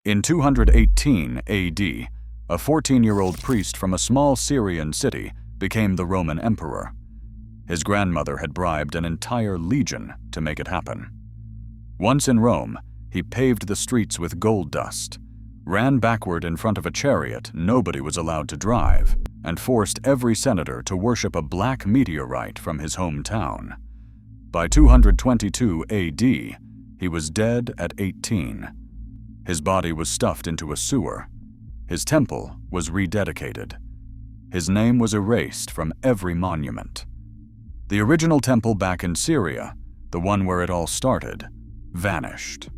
In 218 AD, a 14-year-old priest from a small Syrian city became the Roman emperor. His grandmother had bribed an entire legion to make it happen. Once in Rome, he paved the streets with gold dust, ran backward in front of a chariot nobody was allowed to drive, and forced every senator to worship a black meteorite from his hometown. By 222 AD, he was dead at 18. His body was stuffed into a sewer. His temple was rededicated. His name was erased from every monument. The original temple back in Syria, the one where it all started, vanished.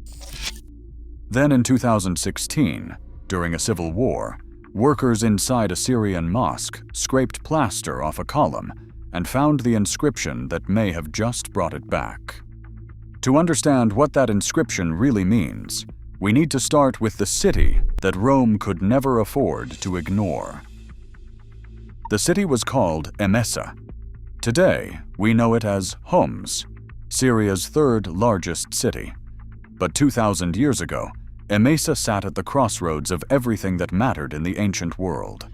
Then in 2016, during a civil war, workers inside a Syrian mosque scraped plaster off a column and found the inscription that may have just brought it back. To understand what that inscription really means, we need to start with the city that Rome could never afford to ignore. The city was called Emesa. Today, we know it as Homs, Syria's third largest city. But 2,000 years ago, Emesa sat at the crossroads of everything that mattered in the ancient world.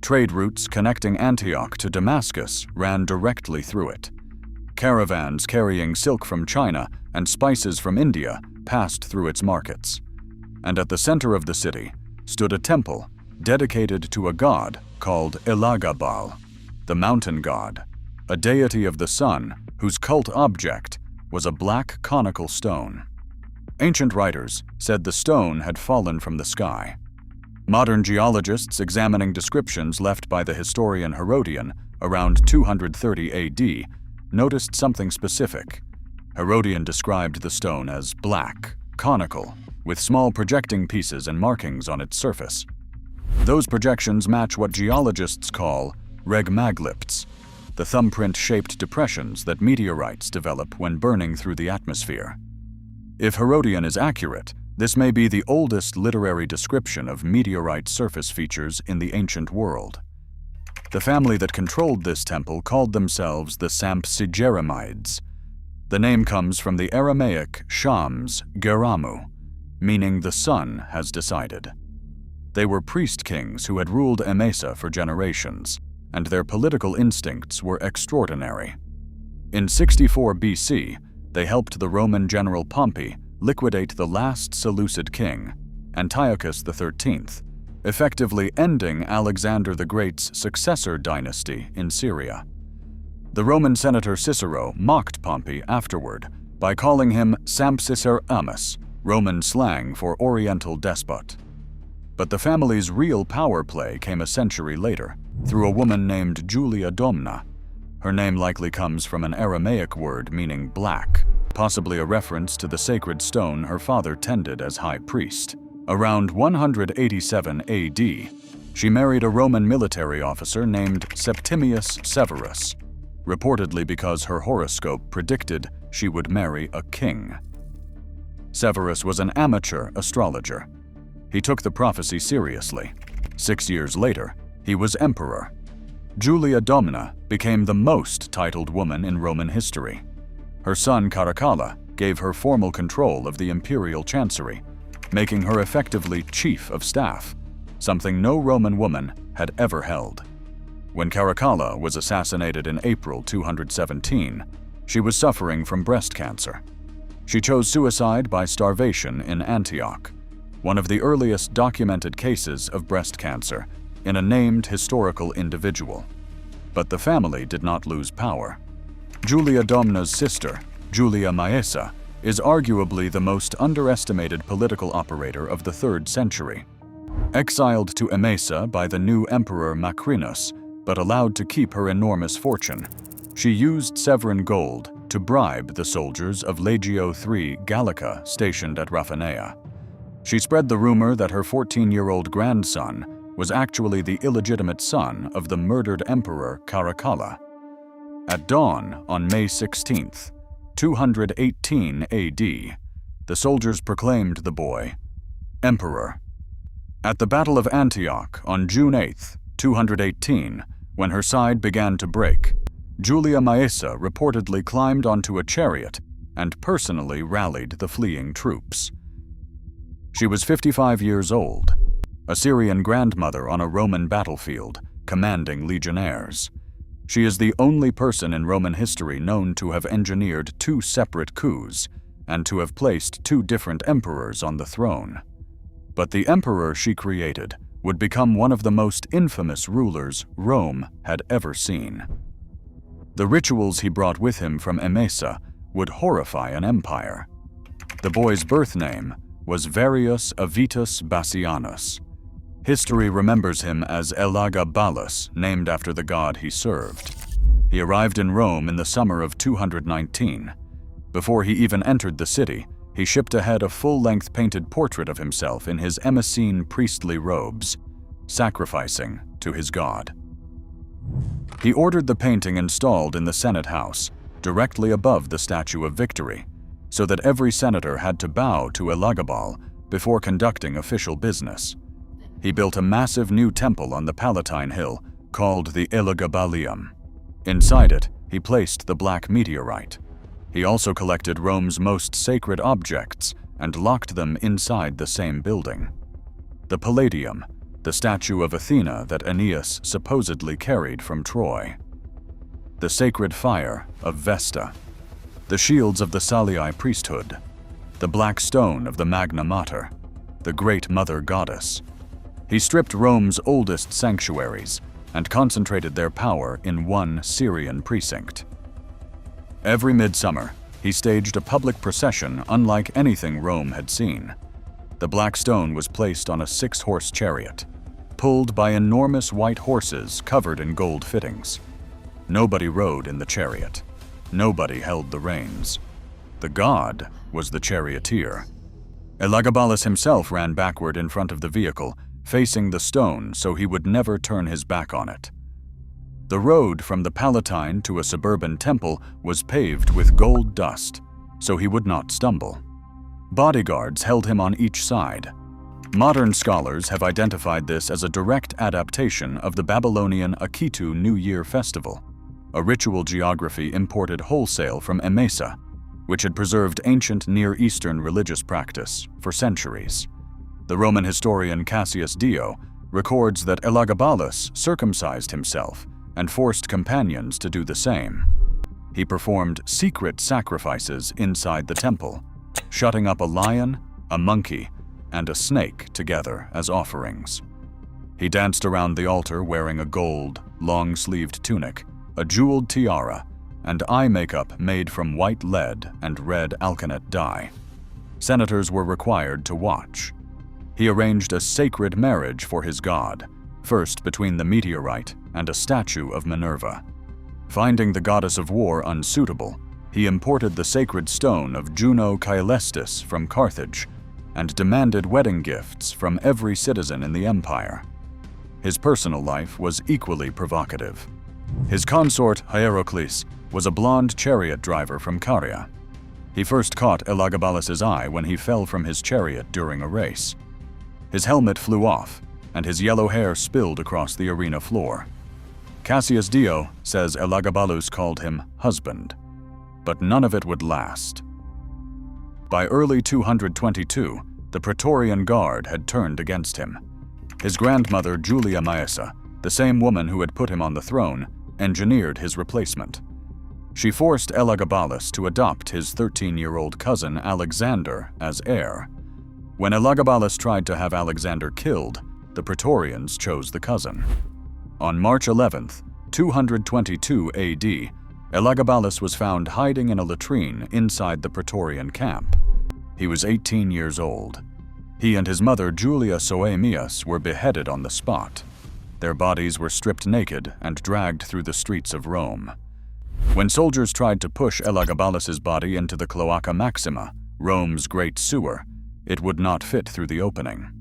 Trade routes connecting Antioch to Damascus ran directly through it. Caravans carrying silk from China and spices from India passed through its markets. And at the center of the city stood a temple dedicated to a god called Elagabal, the mountain god, a deity of the sun whose cult object was a black conical stone. Ancient writers said the stone had fallen from the sky. Modern geologists examining descriptions left by the historian Herodian around 230 AD noticed something specific. Herodian described the stone as black, conical, with small projecting pieces and markings on its surface. Those projections match what geologists call regmaglypts, the thumbprint-shaped depressions that meteorites develop when burning through the atmosphere. If Herodian is accurate, this may be the oldest literary description of meteorite surface features in the ancient world. The family that controlled this temple called themselves the Sampsigeramides. The name comes from the Aramaic Shams Geramu, meaning the sun has decided. They were priest kings who had ruled Emesa for generations, and their political instincts were extraordinary. In 64 BC, they helped the Roman general Pompey liquidate the last Seleucid king, Antiochus XIII, effectively ending Alexander the Great's successor dynasty in Syria. The Roman senator Cicero mocked Pompey afterward by calling him Sampsiceramus, Roman slang for Oriental despot. But the family's real power play came a century later, through a woman named Julia Domna. Her name likely comes from an Aramaic word meaning black, possibly a reference to the sacred stone her father tended as high priest. Around 187 AD, she married a Roman military officer named Septimius Severus, reportedly because her horoscope predicted she would marry a king. Severus was an amateur astrologer. He took the prophecy seriously. 6 years later, he was emperor. Julia Domna became the most titled woman in Roman history. Her son Caracalla gave her formal control of the imperial chancery, making her effectively chief of staff, something no Roman woman had ever held. When Caracalla was assassinated in April 217, she was suffering from breast cancer. She chose suicide by starvation in Antioch, one of the earliest documented cases of breast cancer in a named historical individual. But the family did not lose power. Julia Domna's sister, Julia Maesa, is arguably the most underestimated political operator of the 3rd century. Exiled to Emesa by the new emperor Macrinus, but allowed to keep her enormous fortune, she used Severan gold to bribe the soldiers of Legio III Gallica stationed at Raphanea. She spread the rumor that her 14-year-old grandson was actually the illegitimate son of the murdered emperor Caracalla. At dawn on May 16, 218 AD, the soldiers proclaimed the boy emperor. At the Battle of Antioch on June 8, 218, when her side began to break, Julia Maesa reportedly climbed onto a chariot and personally rallied the fleeing troops. She was 55 years old, a Syrian grandmother on a Roman battlefield, commanding legionnaires. She is the only person in Roman history known to have engineered 2 separate coups and to have placed 2 different emperors on the throne. But the emperor she created would become one of the most infamous rulers Rome had ever seen. The rituals he brought with him from Emesa would horrify an empire. The boy's birth name was Varius Avitus Bassianus. History remembers him as Elagabalus, named after the god he served. He arrived in Rome in the summer of 219. Before he even entered the city, he shipped ahead a full-length painted portrait of himself in his Emesene priestly robes, sacrificing to his god. He ordered the painting installed in the Senate House, directly above the Statue of Victory, so that every senator had to bow to Elagabal before conducting official business. He built a massive new temple on the Palatine Hill called the Elagabalium. Inside it, he placed the black meteorite. He also collected Rome's most sacred objects and locked them inside the same building. The Palladium, the statue of Athena that Aeneas supposedly carried from Troy. The sacred fire of Vesta. The shields of the Salii priesthood. The black stone of the Magna Mater, the Great Mother Goddess. He stripped Rome's oldest sanctuaries and concentrated their power in one Syrian precinct. Every midsummer, he staged a public procession unlike anything Rome had seen. The black stone was placed on a 6-horse chariot, pulled by enormous white horses covered in gold fittings. Nobody rode in the chariot. Nobody held the reins. The god was the charioteer. Elagabalus himself ran backward in front of the vehicle, facing the stone so he would never turn his back on it. The road from the Palatine to a suburban temple was paved with gold dust, so he would not stumble. Bodyguards held him on each side. Modern scholars have identified this as a direct adaptation of the Babylonian Akitu New Year festival, a ritual geography imported wholesale from Emesa, which had preserved ancient Near Eastern religious practice for centuries. The Roman historian Cassius Dio records that Elagabalus circumcised himself and forced companions to do the same. He performed secret sacrifices inside the temple, shutting up a lion, a monkey, and a snake together as offerings. He danced around the altar wearing a gold, long-sleeved tunic, a jeweled tiara, and eye makeup made from white lead and red alkanet dye. Senators were required to watch. He arranged a sacred marriage for his god, first between the meteorite and a statue of Minerva. Finding the goddess of war unsuitable, he imported the sacred stone of Juno Caelestis from Carthage and demanded wedding gifts from every citizen in the empire. His personal life was equally provocative. His consort, Hierocles, was a blonde chariot driver from Caria. He first caught Elagabalus's eye when he fell from his chariot during a race. His helmet flew off, and his yellow hair spilled across the arena floor. Cassius Dio says Elagabalus called him husband, but none of it would last. By early 222, the Praetorian Guard had turned against him. His grandmother Julia Maesa, the same woman who had put him on the throne, engineered his replacement. She forced Elagabalus to adopt his 13-year-old cousin Alexander as heir. When Elagabalus tried to have Alexander killed, the Praetorians chose the cousin. On March 11th, 222 AD, Elagabalus was found hiding in a latrine inside the Praetorian camp. He was 18 years old. He and his mother Julia Soaemias were beheaded on the spot. Their bodies were stripped naked and dragged through the streets of Rome. When soldiers tried to push Elagabalus's body into the Cloaca Maxima, Rome's great sewer, it would not fit through the opening.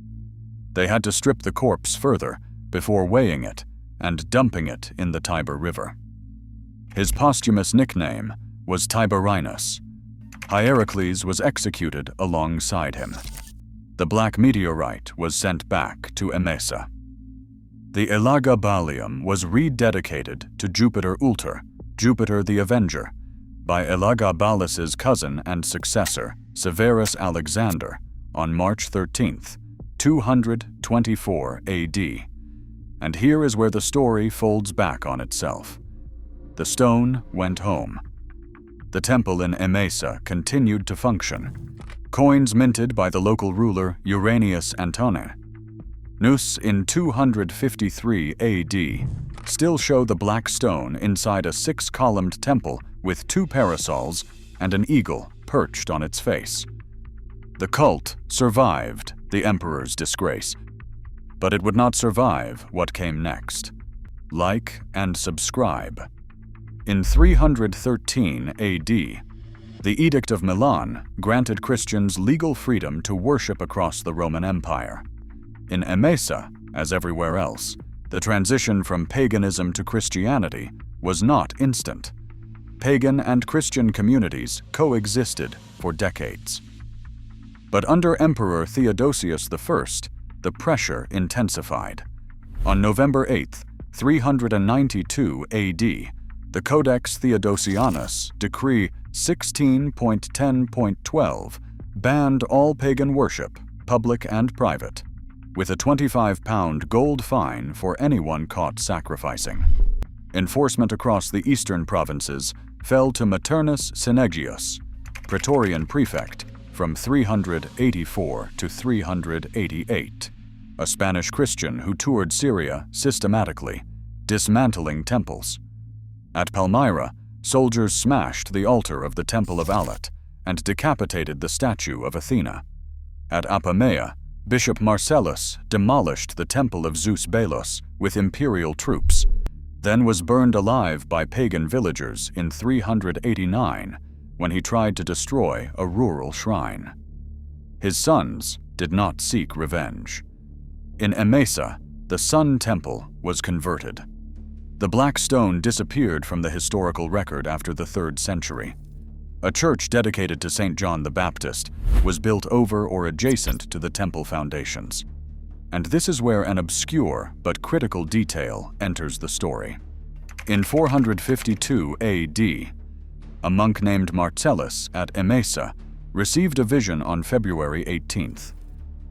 They had to strip the corpse further before weighing it and dumping it in the Tiber River. His posthumous nickname was Tiberinus. Hierocles was executed alongside him. The black meteorite was sent back to Emesa. The Elagabalium was rededicated to Jupiter Ultor, Jupiter the Avenger, by Elagabalus's cousin and successor, Severus Alexander, on March 13, 224 AD. And here is where the story folds back on itself. The stone went home. The temple in Emesa continued to function. Coins minted by the local ruler Uranius Antone Nus in 253 AD still show the black stone inside a 6-columned temple with 2 parasols and an eagle perched on its face. The cult survived the emperor's disgrace, but it would not survive what came next. Like and subscribe. In 313 AD, the Edict of Milan granted Christians legal freedom to worship across the Roman Empire. In Emesa, as everywhere else, the transition from paganism to Christianity was not instant. Pagan and Christian communities coexisted for decades. But under Emperor Theodosius I, the pressure intensified. On November 8, 392 AD, the Codex Theodosianus, Decree 16.10.12, banned all pagan worship, public and private, with a £25 gold fine for anyone caught sacrificing. Enforcement across the eastern provinces fell to Maternus Cynegius, Praetorian prefect, from 384 to 388, a Spanish Christian who toured Syria systematically, dismantling temples. At Palmyra, soldiers smashed the altar of the Temple of Alat and decapitated the statue of Athena. At Apamea, Bishop Marcellus demolished the temple of Zeus Belus with imperial troops, then was burned alive by pagan villagers in 389 when he tried to destroy a rural shrine. His sons did not seek revenge. In Emesa, the Sun Temple was converted. The black stone disappeared from the historical record after the 3rd century. A church dedicated to St. John the Baptist was built over or adjacent to the temple foundations. And this is where an obscure but critical detail enters the story. In 452 AD, a monk named Marcellus at Emesa received a vision on February 18th.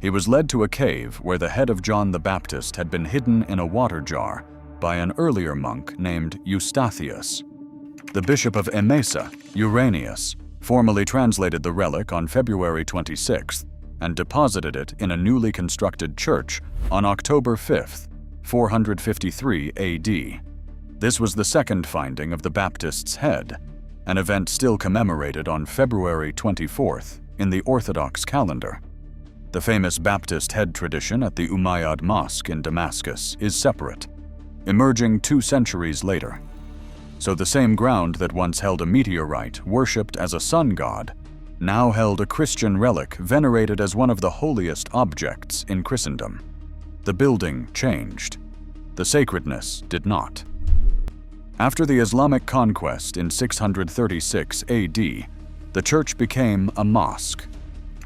He was led to a cave where the head of John the Baptist had been hidden in a water jar by an earlier monk named Eustathius. The bishop of Emesa, Uranius, formally translated the relic on February 26th and deposited it in a newly constructed church on October 5th, 453 AD. This was the second finding of the Baptist's head, an event still commemorated on February 24th in the Orthodox calendar. The famous Baptist head tradition at the Umayyad Mosque in Damascus is separate, emerging 2 centuries later. So the same ground that once held a meteorite worshipped as a sun god now held a Christian relic venerated as one of the holiest objects in Christendom. The building changed. The sacredness did not. After the Islamic conquest in 636 AD, the church became a mosque.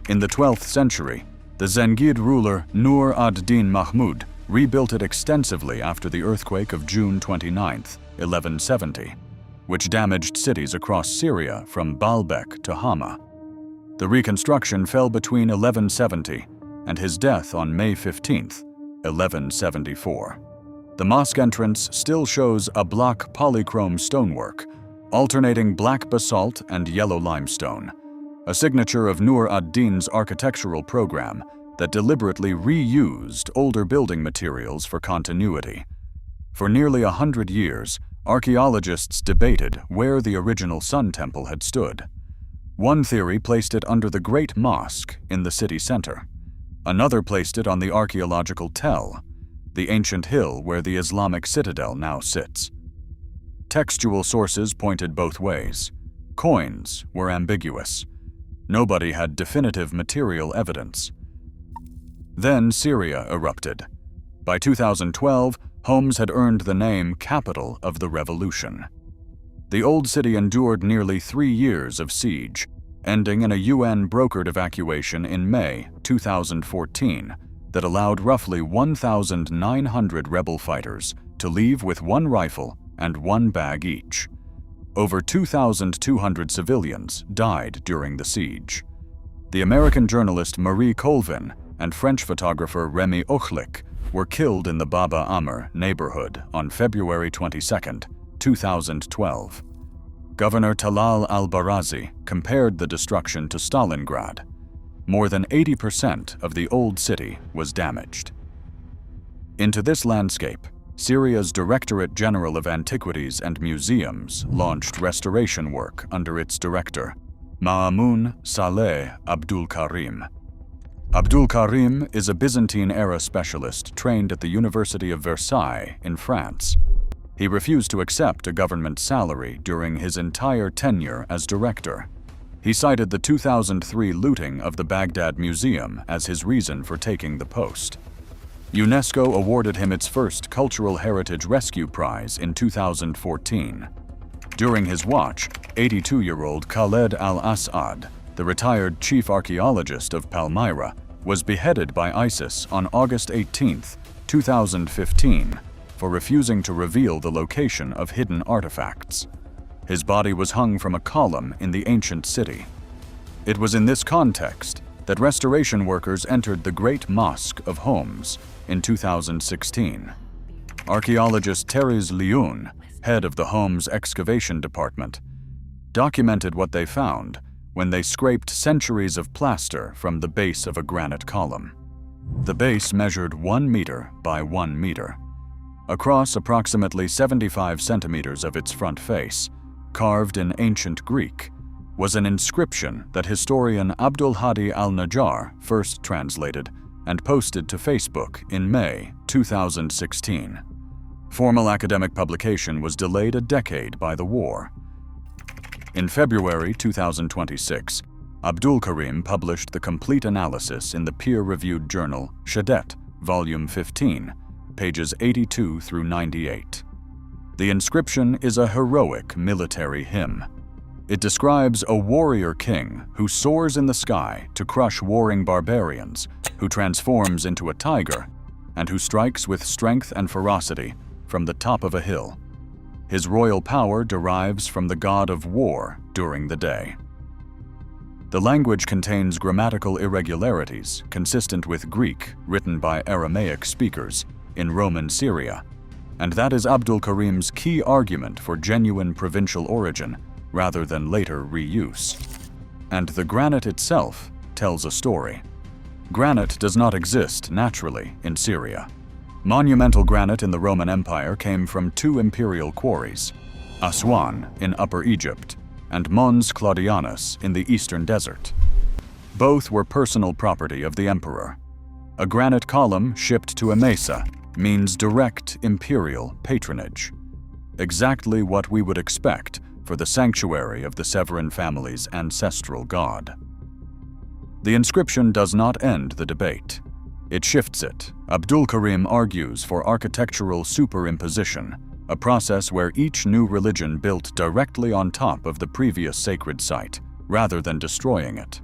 In the 12th century, the Zengid ruler Nur ad-Din Mahmud rebuilt it extensively after the earthquake of June 29, 1170, which damaged cities across Syria from Baalbek to Hama. The reconstruction fell between 1170 and his death on May 15, 1174. The mosque entrance still shows a block polychrome stonework, alternating black basalt and yellow limestone, a signature of Nur ad-Din's architectural program that deliberately reused older building materials for continuity. For nearly 100 years, archaeologists debated where the original Sun Temple had stood. One theory placed it under the Great Mosque in the city center. Another placed it on the archaeological Tell, the ancient hill where the Islamic citadel now sits. Textual sources pointed both ways. Coins were ambiguous. Nobody had definitive material evidence. Then Syria erupted. By 2012, Homs had earned the name Capital of the Revolution. The old city endured nearly 3 years of siege, ending in a UN-brokered evacuation in May 2014 that allowed roughly 1,900 rebel fighters to leave with 1 rifle and 1 bag each. Over 2,200 civilians died during the siege. The American journalist Marie Colvin and French photographer Remy Ochlik were killed in the Baba Amr neighborhood on February 22, 2012. Governor Talal al-Barazi compared the destruction to Stalingrad. More than 80% of the old city was damaged. Into this landscape, Syria's Directorate General of Antiquities and Museums launched restoration work under its director, Ma'amun Saleh Abdul Karim. Abdul Karim is a Byzantine-era specialist trained at the University of Versailles in France. He refused to accept a government salary during his entire tenure as director. He cited the 2003 looting of the Baghdad Museum as his reason for taking the post. UNESCO awarded him its first Cultural Heritage Rescue Prize in 2014. During his watch, 82-year-old Khaled al-Assad, the retired chief archaeologist of Palmyra, was beheaded by ISIS on August 18, 2015, for refusing to reveal the location of hidden artifacts. His body was hung from a column in the ancient city. It was in this context that restoration workers entered the Great Mosque of Homs in 2016. Archaeologist Thérèse Lioun, head of the Homs excavation department, documented what they found when they scraped centuries of plaster from the base of a granite column. The base measured 1 meter by 1 meter. Across approximately 75 centimeters of its front face, carved in ancient Greek, was an inscription that historian Abdul Hadi al-Najjar first translated and posted to Facebook in May 2016. Formal academic publication was delayed a decade by the war. In February 2026, Abdul Karim published the complete analysis in the peer-reviewed journal Shadet, Volume 15, pages 82 through 98. The inscription is a heroic military hymn. It describes a warrior king who soars in the sky to crush warring barbarians, who transforms into a tiger, and who strikes with strength and ferocity from the top of a hill. His royal power derives from the god of war during the day. The language contains grammatical irregularities consistent with Greek written by Aramaic speakers in Roman Syria, and that is Abdul Karim's key argument for genuine provincial origin rather than later reuse. And the granite itself tells a story. Granite does not exist naturally in Syria. Monumental granite in the Roman Empire came from 2 imperial quarries, Aswan in Upper Egypt and Mons Claudianus in the Eastern Desert. Both were personal property of the emperor. A granite column shipped to Emesa means direct imperial patronage, exactly what we would expect for the sanctuary of the Severan family's ancestral god. The inscription does not end the debate. It shifts it. Abdul Karim argues for architectural superimposition, a process where each new religion built directly on top of the previous sacred site, rather than destroying it.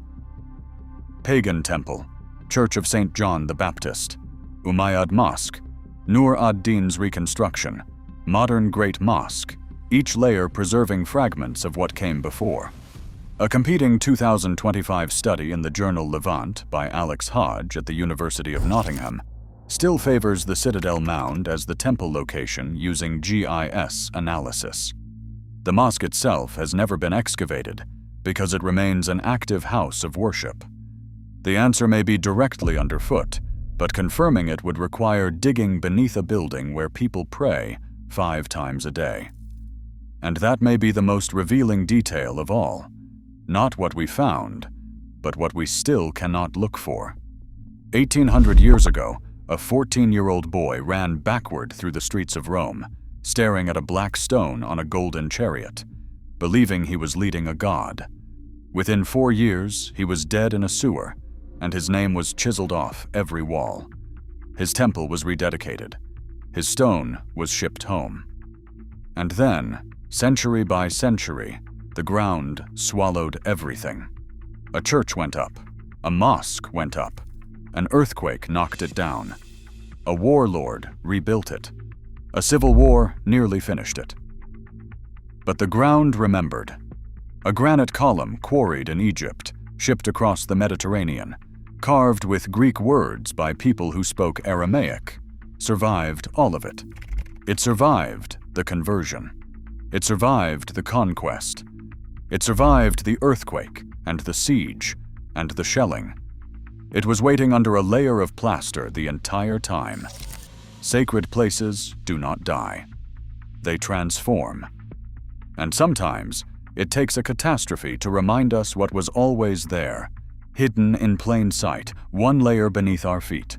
Pagan Temple, Church of St. John the Baptist, Umayyad Mosque, Nur ad-Din's reconstruction, modern Great Mosque, each layer preserving fragments of what came before. A competing 2025 study in the journal Levant by Alex Hodge at the University of Nottingham still favors the Citadel Mound as the temple location using GIS analysis. The mosque itself has never been excavated because it remains an active house of worship. The answer may be directly underfoot, but confirming it would require digging beneath a building where people pray 5 times a day. And that may be the most revealing detail of all. Not what we found, but what we still cannot look for. 1800 years ago, a 14-year-old boy ran backward through the streets of Rome, staring at a black stone on a golden chariot, believing he was leading a god. Within 4 years, he was dead in a sewer, and his name was chiseled off every wall. His temple was rededicated. His stone was shipped home. And then, century by century, the ground swallowed everything. A church went up. A mosque went up. An earthquake knocked it down. A warlord rebuilt it. A civil war nearly finished it. But the ground remembered. A granite column quarried in Egypt, shipped across the Mediterranean, carved with Greek words by people who spoke Aramaic, survived all of it. It survived the conversion. It survived the conquest. It survived the earthquake and the siege and the shelling. It was waiting under a layer of plaster the entire time. Sacred places do not die. They transform. And sometimes, it takes a catastrophe to remind us what was always there, hidden in plain sight, one layer beneath our feet.